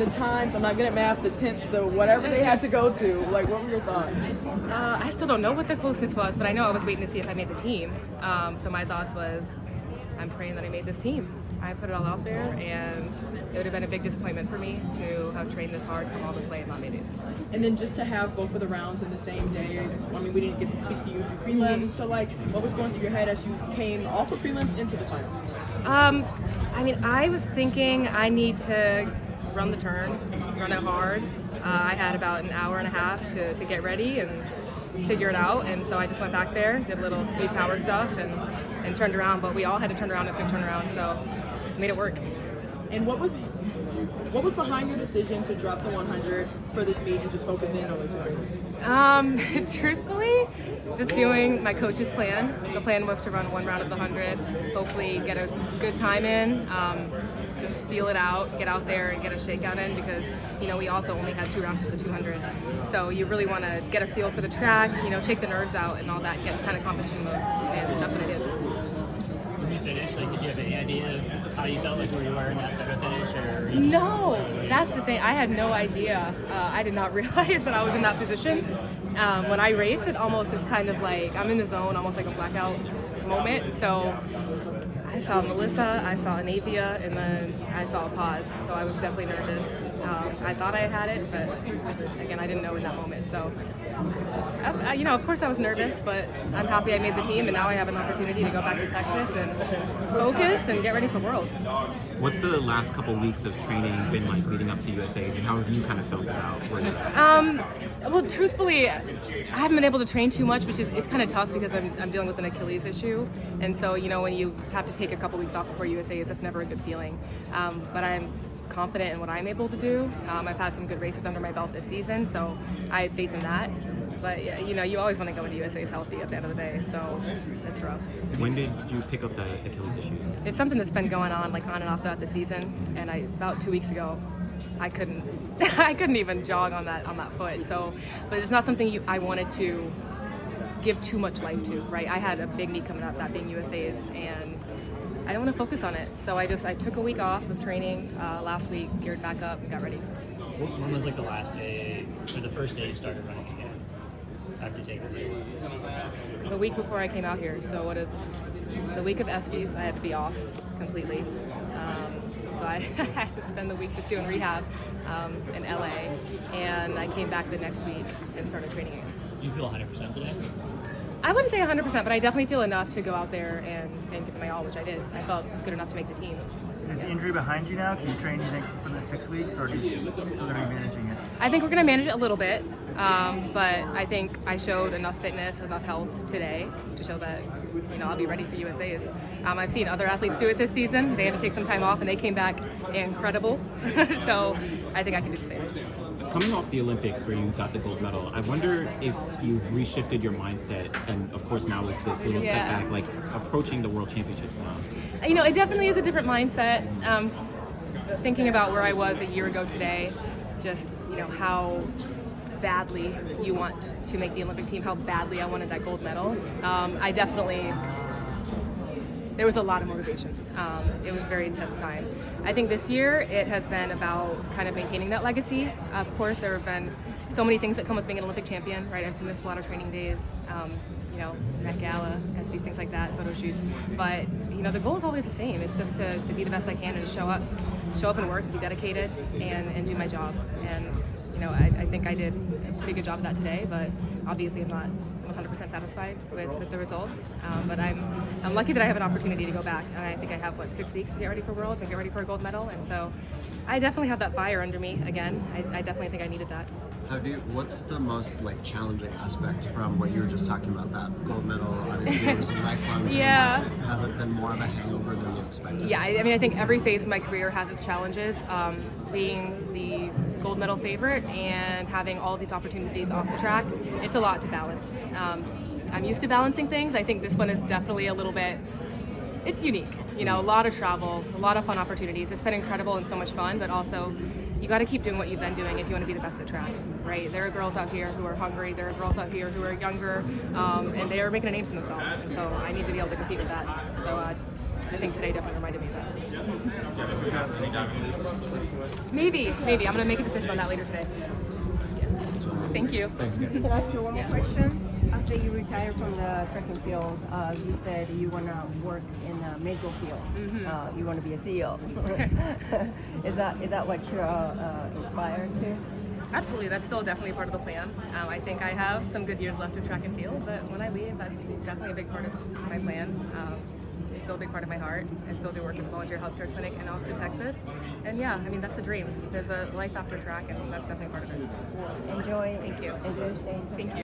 The times, I'm not good at math, the tenths, the whatever they had to go to, like, what were your thoughts? I still don't know what the closeness was, but I know I was waiting to see if I made the team. So my thoughts was, I'm praying that I made this team. I put it all out there, and it would have been a big disappointment for me to have trained this hard, come all this way, and not made it. And then just to have both of the rounds in the same day, I mean, we didn't get to speak to you through prelims, so, like, what was going through your head as you came off of prelims into the final? I mean, I was thinking I need to run the turn, run it hard. I had about an hour and a half to get ready and figure it out, and so I just went back there, did a little speed power stuff, and turned around, but we all had to turn around a quick turnaround, so just made it work. And what was behind your decision to drop the 100 for this meet and just focus in on the 200? Truthfully, just doing my coach's plan. The plan was to run one round of the 100, hopefully get a good time in, just feel it out, get out there and get a shakeout in, because, you know, we also only had 2 rounds of the 200. So you really want to get a feel for the track, you know, shake the nerves out and all that, get kind of competition mode, and that's what I did. When you finished, like, did you have any idea of how you felt like where you were in that photo finish? Or No, that's the thing. I had no idea. I did not realize that I was in that position. When I race, it almost is kind of like I'm in the zone, almost like a blackout moment. So I saw Melissa, I saw Anavia, and then I saw a pause. So I was definitely nervous. I thought I had it, but again, I didn't know in that moment. So, you know, of course I was nervous, but I'm happy I made the team, and now I have an opportunity to go back to Texas and focus and get ready for Worlds. What's the last couple weeks of training been like leading up to USA's, and how have you kind of felt about? Well, truthfully, I haven't been able to train too much, which is it's kind of tough because I'm dealing with an Achilles issue, and so, you know, when you have to take a couple weeks off before USA's, that's never a good feeling. But I'm confident in what I'm able to do. I've had some good races under my belt this season, so I have faith in that. But yeah, you know, you always want to go into USA's healthy at the end of the day, so it's rough. When did you pick up the Achilles issue? It's something that's been going on, like, on and off throughout the season, and about 2 weeks ago, I couldn't even jog on that foot. So, but it's not something I wanted to give too much life to, right? I had a big meet coming up, that being USA's, and I don't want to focus on it. So I took a week off of training last week, geared back up, and got ready. when was like the last day, or the first day you started running again? After taking the leave? The week before I came out here. So what is the week of ESPYs? I had to be off completely. So I had to spend the week just doing rehab in LA, and I came back the next week and started training again. Do you feel 100% today? I wouldn't say 100%, but I definitely feel enough to go out there and give it my all, which I did. I felt good enough to make the team. Is the injury behind you now? Can you train, you think, for the 6 weeks, or are you still going to be managing it? I think we're going to manage it a little bit, but I think I showed enough fitness, enough health today to show that, you know, I'll be ready for USA's. I've seen other athletes do it this season. They had to take some time off, and they came back incredible. So I think I can do the same. Coming off the Olympics where you got the gold medal, I wonder if you've reshifted your mindset, and of course now with this little setback, like approaching the World Championships now. You know, it definitely is a different mindset. Thinking about where I was a year ago today, just, you know, how badly you want to make the Olympic team, how badly I wanted that gold medal. There was a lot of motivation. It was a very intense time. I think this year it has been about kind of maintaining that legacy. Of course, there have been so many things that come with being an Olympic champion, right? I've missed a lot of training days, you know, Met Gala, SB, things like that, photo shoots. But, you know, the goal is always the same. It's just to be the best I can and to show up and work, be dedicated, and do my job. And, you know, I think I did a pretty good job of that today, but obviously I'm not 100% satisfied with the results, but I'm lucky that I have an opportunity to go back, and I think I have 6 weeks to get ready for Worlds and get ready for a gold medal, and so I definitely have that fire under me again. I definitely think I needed that. What's the most challenging aspect from what you were just talking about, that gold medal? Obviously it was a lifelong dream. Yeah. Has it been more of a hangover than you expected? Yeah, I mean, I think every phase of my career has its challenges. Being the gold medal favorite and having all these opportunities off the track, it's a lot to balance. I'm used to balancing things. I think this one is definitely a little bit, it's unique. You know, a lot of travel, a lot of fun opportunities. It's been incredible and so much fun, but also you got to keep doing what you've been doing if you want to be the best at track, right? There are girls out here who are hungry. There are girls out here who are younger, and they are making a name for themselves. And so I need to be able to compete with that. So I think today definitely reminded me of that. Maybe. I'm gonna make a decision on that later today. Thank you. Thanks, Gabby. Can I ask you one more question? After you retire from the track and field, you said you want to work in the medical field. You want to be a CEO. Is that what you're inspired to? Absolutely, that's still definitely part of the plan. I think I have some good years left in track and field, but when I leave, that's definitely a big part of my plan. It's still a big part of my heart. I still do work at the Volunteer Healthcare Clinic in Austin, Texas. And yeah, I mean, that's a dream. There's a life after track, and that's definitely part of it. Enjoy. Thank you. Enjoy staying. Thank you.